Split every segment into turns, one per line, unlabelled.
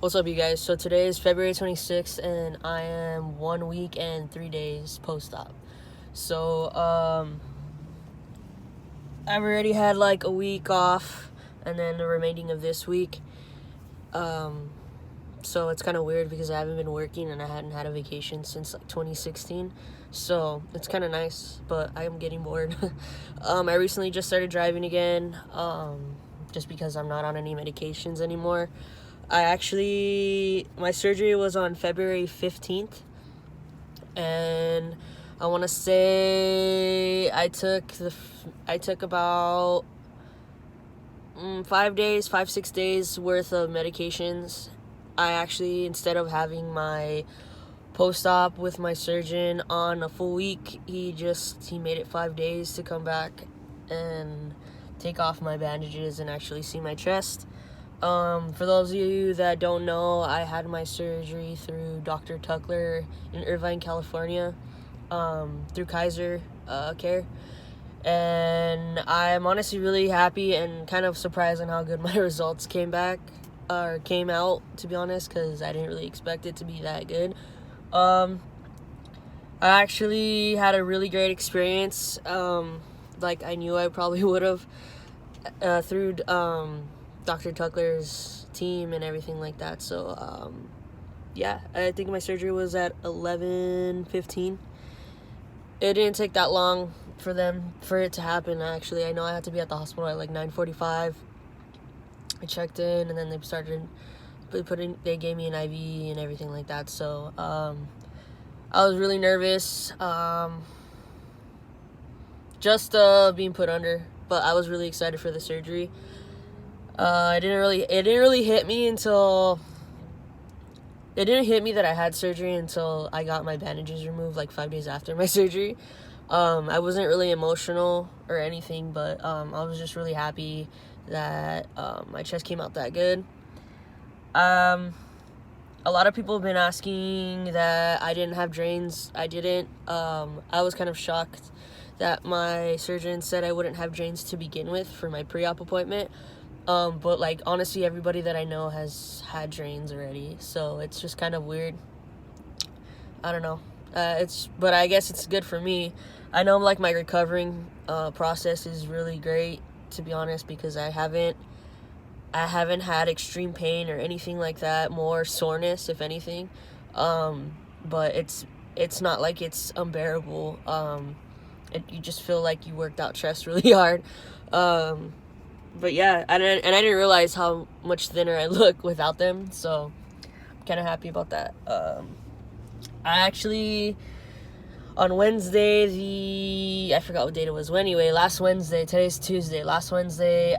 What's up, you guys? So today is February 26th, and I am 1 week and 3 days post-op. So, I've already had like a week off, and then the remaining of this week. So it's kind of weird because I haven't been working, and I hadn't had a vacation since like 2016. So it's kind of nice, but I am getting bored. I recently just started driving again, just because I'm not on any medications anymore. My surgery was on February 15th, and I want to say I took about 6 days worth of medications. I actually, instead of having my post-op with my surgeon on a full week, he made it 5 days to come back and take off my bandages and actually see my chest. For those of you that don't know, I had my surgery through Dr.Tuchler in Irvine, California, through Kaiser care. And I'm honestly really happy and kind of surprised on how good my results came out, to be honest, because I didn't really expect it to be that good. I actually had a really great experience, like I knew I probably would have, through Dr. Tuchler's team and everything like that. So, I think my surgery was at 11:15. It didn't take that long for it to happen, actually. I know I had to be at the hospital at like 9:45. I checked in, and then they gave me an IV and everything like that. So, I was really nervous, just being put under, but I was really excited for the surgery. It didn't really hit me that I had surgery until I got my bandages removed like 5 days after my surgery. I wasn't really emotional or anything, but I was just really happy that my chest came out that good. A lot of people have been asking that I didn't have drains. I didn't. I was kind of shocked that my surgeon said I wouldn't have drains to begin with for my pre-op appointment. But like honestly, everybody that I know has had drains already, so it's just kind of weird. I don't know. But I guess it's good for me. I know like my recovering process is really great, to be honest, because I haven't had extreme pain or anything like that. More soreness, if anything. But it's not like it's unbearable. You just feel like you worked out chest really hard. But yeah, and I didn't realize how much thinner I look without them, so I'm kind of happy about that. I actually, on Wednesday, I forgot what date it was. Well, anyway, last Wednesday, today's Tuesday, last Wednesday,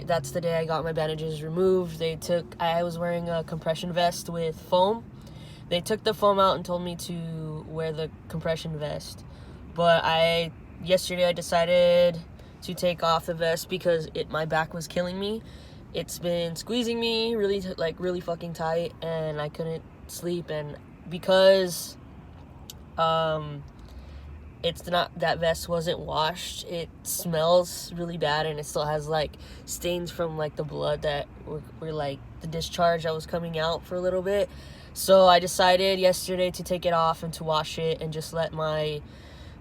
that's the day I got my bandages removed. I was wearing a compression vest with foam. They took the foam out and told me to wear the compression vest. But yesterday I decided to take off the vest because my back was killing me. It's been squeezing me really fucking tight, and I couldn't sleep. And because that vest wasn't washed, it smells really bad, and it still has like stains from like the blood that were like the discharge that was coming out for a little bit. So I decided yesterday to take it off and to wash it and just let my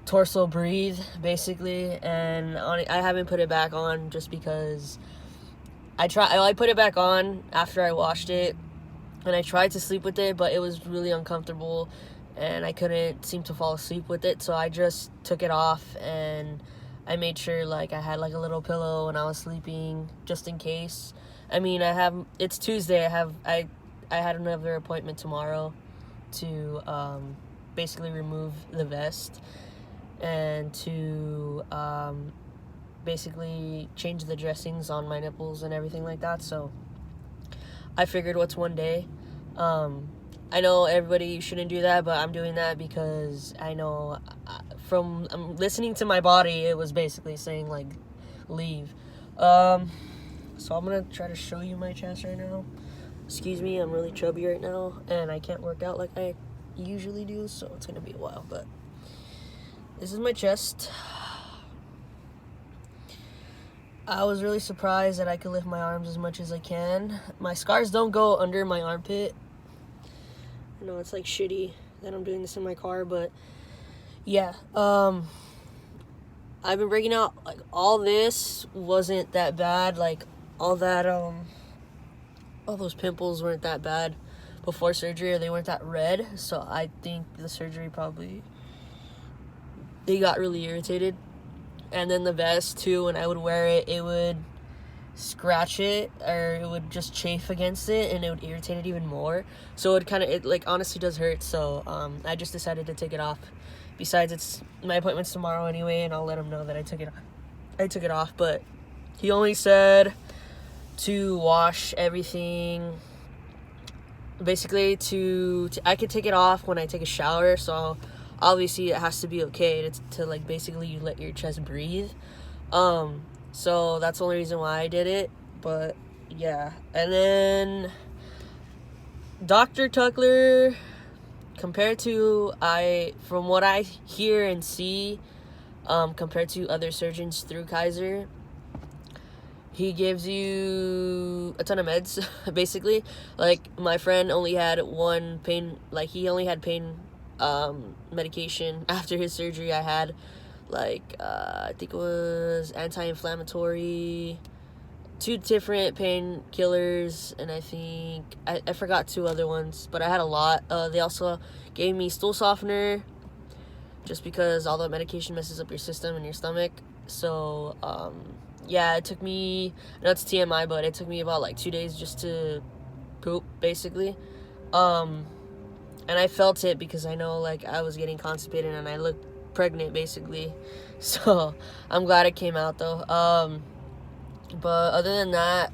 torso breathe, basically. And I haven't put it back on just because I put it back on after I washed it, and I tried to sleep with it, but it was really uncomfortable and I couldn't seem to fall asleep with it. So I just took it off, and I made sure like I had like a little pillow when I was sleeping, just in case. I mean, it's Tuesday. I had another appointment tomorrow to basically remove the vest and to basically change the dressings on my nipples and everything like that. So I figured, what's one day? I know everybody shouldn't do that, but I'm doing that because I know I'm listening to my body, it was basically saying like leave. So I'm gonna try to show you my chest right now. Excuse me, I'm really chubby right now, and I can't work out like I usually do, so it's gonna be a while. But this is my chest. I was really surprised that I could lift my arms as much as I can. My scars don't go under my armpit. I know it's like shitty that I'm doing this in my car, but yeah. I've been breaking out, like, all this wasn't that bad. Like, all those pimples weren't that bad before surgery, or they weren't that red. So I think the surgery they got really irritated. And then the vest too, when I would wear it, it would scratch it, or it would just chafe against it, and it would irritate it even more. So it like honestly does hurt. So I just decided to take it off. Besides, my appointment's tomorrow anyway, and I'll let him know that I took it off. But he only said to wash everything. Basically, I could take it off when I take a shower. So obviously, it has to be okay to like basically you let your chest breathe. So that's the only reason why I did it. But yeah, and then Dr. Tuchler, compared to from what I hear and see, compared to other surgeons through Kaiser, he gives you a ton of meds, basically. Like, my friend only had one pain, like, he only had pain medication after his surgery. I had, like, I think it was anti-inflammatory, 2 different painkillers, and I think I forgot 2 other ones, but I had a lot. They also gave me stool softener, just because all the medication messes up your system and your stomach. So yeah, it took me, I know it's TMI, but it took me about like 2 days just to poop, basically. And I felt it because I know, like, I was getting constipated and I looked pregnant, basically. So I'm glad it came out though. But other than that,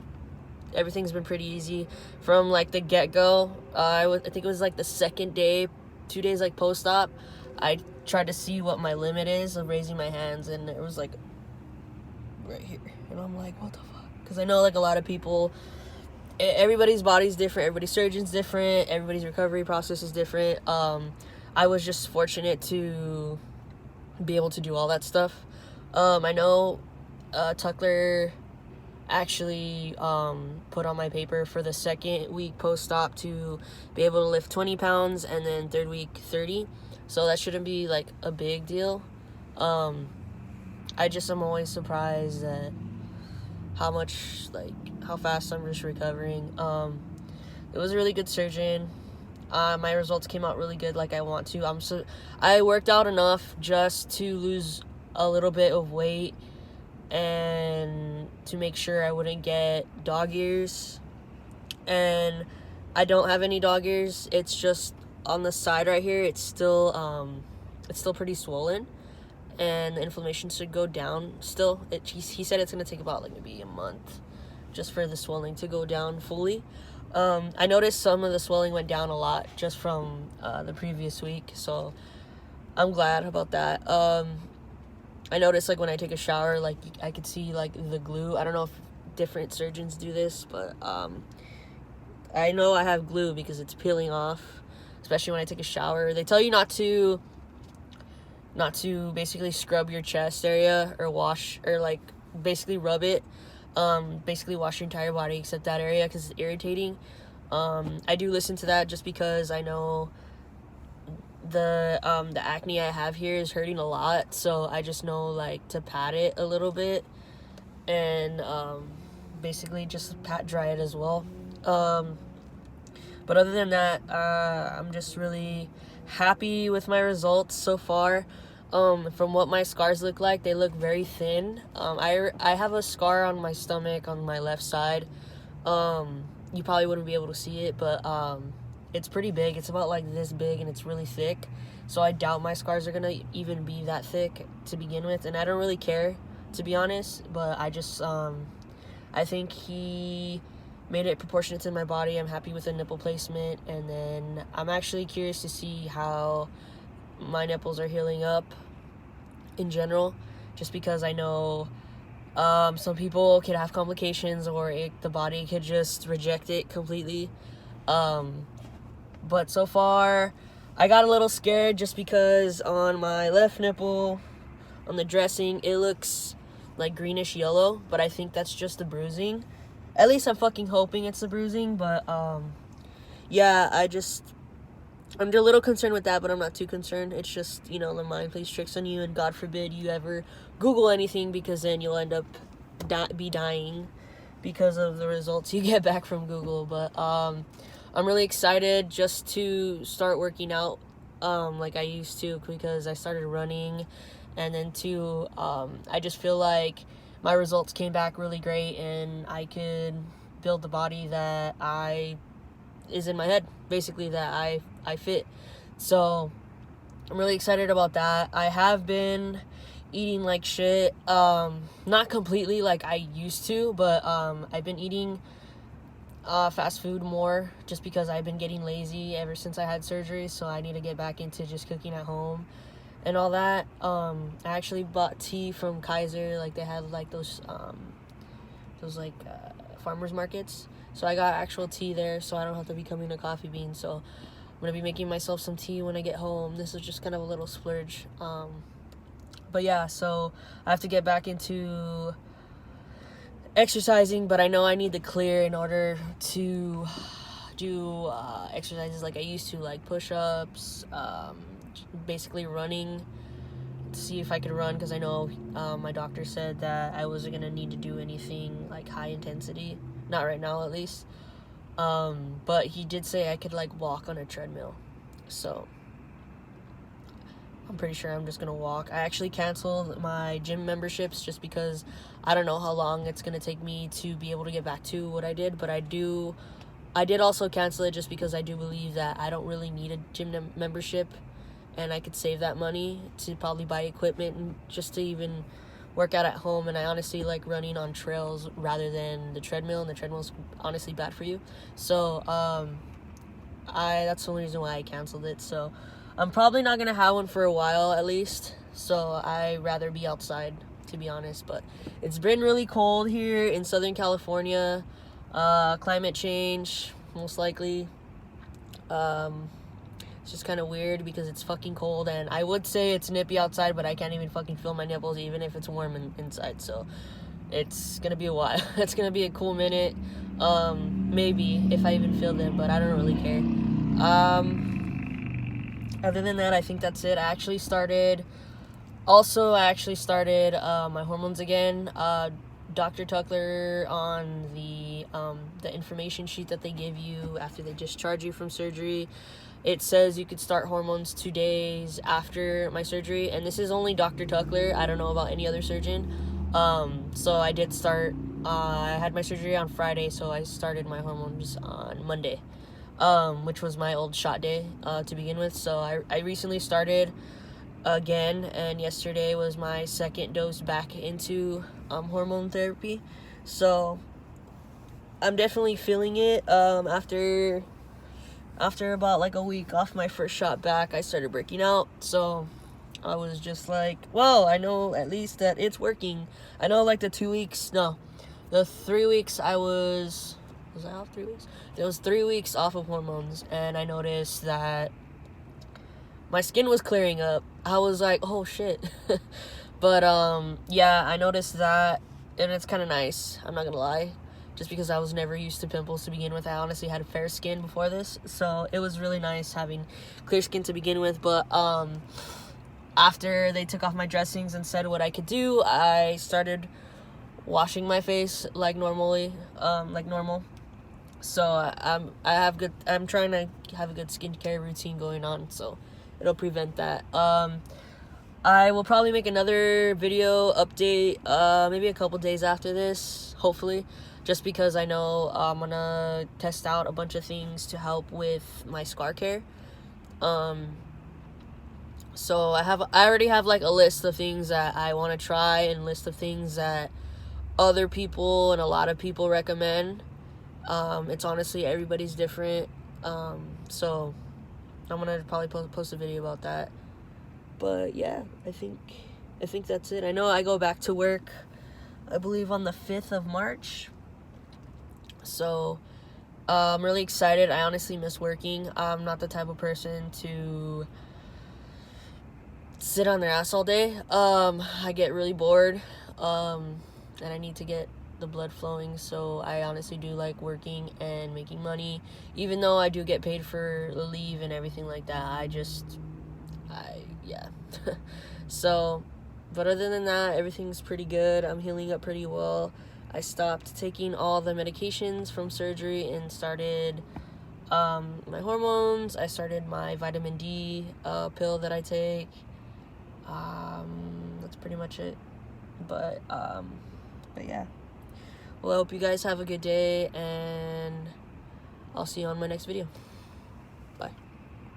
everything's been pretty easy from like the get-go. I think it was like the second day, 2 days like post-op, I tried to see what my limit is of raising my hands, and it was like right here, and I'm like, what the fuck? Because I know, like, a lot of people, everybody's body's different, everybody's surgeon's different, everybody's recovery process is different. I was just fortunate to be able to do all that stuff. I know Tuchler actually put on my paper for the second week post-op to be able to lift 20 pounds, and then third week 30. So that shouldn't be like a big deal. I'm always surprised at how fast I'm just recovering. It was a really good surgeon. My results came out really good, like I want to. I worked out enough just to lose a little bit of weight and to make sure I wouldn't get dog ears. And I don't have any dog ears. It's just on the side right here. It's still pretty swollen, and the inflammation should go down still. He said it's gonna take about like maybe a month just for the swelling to go down fully. I noticed some of the swelling went down a lot just from the previous week, so I'm glad about that. I noticed, like, when I take a shower, like, I could see, like, the glue. I don't know if different surgeons do this, but I know I have glue because it's peeling off, especially when I take a shower. They tell you not to basically scrub your chest area or wash, or, like, basically rub it. Basically wash your entire body except that area because it's irritating. I do listen to that just because I know the acne I have here is hurting a lot, so I just know, like, to pat it a little bit and basically just pat dry it as well. But other than that, I'm just really happy with my results so far. From what my scars look like, they look very thin. I have a scar on my stomach on my left side. You probably wouldn't be able to see it, but it's pretty big. It's about like this big, and it's really thick. So I doubt my scars are gonna even be that thick to begin with, and I don't really care, to be honest. But I just I think he made it proportionate to my body. I'm happy with the nipple placement, and then I'm actually curious to see how my nipples are healing up in general, just because I know some people could have complications, or the body could just reject it completely. But so far, I got a little scared just because on my left nipple, on the dressing, it looks like greenish yellow, but I think that's just the bruising. At least I'm fucking hoping it's the bruising, but yeah, I'm a little concerned with that, but I'm not too concerned. It's just, you know, the mind plays tricks on you, and God forbid you ever Google anything, because then you'll end up dying because of the results you get back from Google. But I'm really excited just to start working out like I used to, because I started running, and then too I just feel like my results came back really great, and I could build the body that is in my head, basically, that I fit. So I'm really excited about that. I have been eating like shit, not completely like I used to, but I've been eating fast food more, just because I've been getting lazy ever since I had surgery. So I need to get back into just cooking at home and all that. I actually bought tea from Kaiser. Like, they had like those farmers markets, so I got actual tea there, so I don't have to be coming to Coffee Bean. So I'm gonna be making myself some tea when I get home. This is just kind of a little splurge. But yeah, so I have to get back into exercising, but I know I need the clear in order to do exercises like I used to, like push-ups, basically running, to see if I could run, because I know my doctor said that I wasn't gonna need to do anything like high intensity, not right now at least, but he did say I could like walk on a treadmill, so I'm pretty sure I'm just gonna walk. I actually canceled my gym memberships just because I don't know how long it's gonna take me to be able to get back to what I did, but I did also cancel it just because I do believe that I don't really need a gym membership, and I could save that money to probably buy equipment and just to even work out at home. And I honestly like running on trails rather than the treadmill, and the treadmill's honestly bad for you. So that's the only reason why I canceled it. So I'm probably not gonna have one for a while at least, so I'd rather be outside, to be honest. But it's been really cold here in Southern California. Climate change, most likely. It's just kind of weird because it's fucking cold, and I would say it's nippy outside, but I can't even fucking feel my nipples even if it's warm inside. So it's gonna be a while. It's gonna be a cool minute, maybe, if I even feel them, but I don't really care. Other than that, I think that's it. I actually started my hormones again. Dr. Tuchler, on the information sheet that they give you after they discharge you from surgery, it says you could start hormones 2 days after my surgery, and this is only Dr. Tuchler. I don't know about any other surgeon. So I did start, I had my surgery on Friday, so I started my hormones on Monday, which was my old shot day to begin with. So I recently started again, and yesterday was my second dose back into hormone therapy. So I'm definitely feeling it. After about like a week off my first shot back, I started breaking out. So I was just like, well, I know at least that it's working. I know like the 3 weeks I was I off 3 weeks? It was 3 weeks off of hormones, and I noticed that my skin was clearing up. I was like, oh shit. But yeah, I noticed that, and it's kind of nice, I'm not gonna lie, just because I was never used to pimples to begin with. I honestly had fair skin before this, so it was really nice having clear skin to begin with. But after they took off my dressings and said what I could do, I started washing my face like normal. So I'm trying to have a good skincare routine going on, so it'll prevent that. I will probably make another video update maybe a couple days after this, hopefully, just because I know I'm gonna test out a bunch of things to help with my scar care. So I already have like a list of things that I want to try, and a list of things that other people and a lot of people recommend. It's honestly, everybody's different. So I'm gonna probably post a video about that. But yeah, I think that's it. I know I go back to work, I believe, on the 5th of March. So I'm really excited. I honestly miss working. I'm not the type of person to sit on their ass all day. I get really bored. And I need to get the blood flowing. So I honestly do like working and making money, even though I do get paid for leave and everything like that. Yeah. So, but other than that, everything's pretty good. I'm healing up pretty well. I stopped taking all the medications from surgery and started my hormones. I started my vitamin D pill that I take. That's pretty much it. But yeah. Well, I hope you guys have a good day, and I'll see you on my next video.